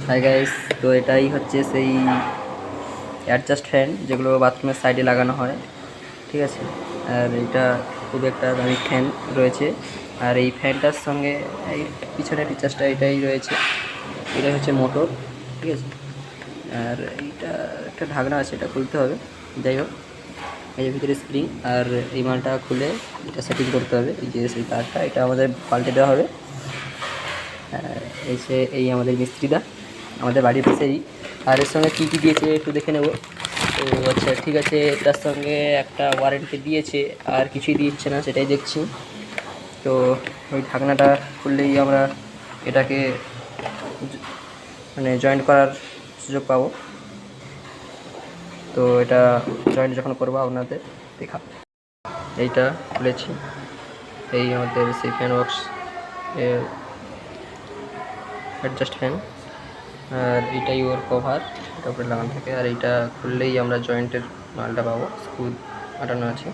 Hi guys, তো এটাই হচ্ছে সেই অ্যাডজাস্ট ফ্যান যেগুলো বাথরুমের সাইডে লাগানো হয়, ঠিক আছে। আর এটা খুব একটা দামি ফ্যান রয়েছে। আর এই ফ্যানটার সঙ্গে এই পিছনের ফিচার্সটা এটাই রয়েছে, এটা হচ্ছে মোটর, ঠিক আছে। আর এইটা একটা ঢাকনা আছে, এটা খুলতে হবে। যাই হোক, এই যে ভিতরে স্প্রিং, আর এই মালটা খুলে এটা সেটিং করতে হবে। এই যে সেই তারটা, এটা আমাদের পাল্টে দেওয়া হবে। এই আমাদের মিস্ত্রিদা, আমাদের বাড়ির পাশেই। আর এর সঙ্গে কী কী দিয়েছে একটু দেখে নেব। তো আচ্ছা, ঠিক আছে, তার সঙ্গে একটা ওয়ারেন্টি দিয়েছে, আর কিছুই দিচ্ছে না সেটাই দেখছি। তো ওই ঢাকনাটা খুললেই আমরা এটাকে মানে জয়েন্ট করার সুযোগ পাবো। তো এটা জয়েন্ট যখন করবো আপনাদের দেখা। এইটা খুলেছি, এই আমাদের সেই ফ্যান ওয়ার্কস এর অ্যাডজাস্ট ফ্যান। আর এইটাই ওর কভার, এটা উপরে লাগানো থাকে। আর এইটা খুললেই আমরা জয়েন্টের মালটা পাবো, স্ক্রু আটানো আছে।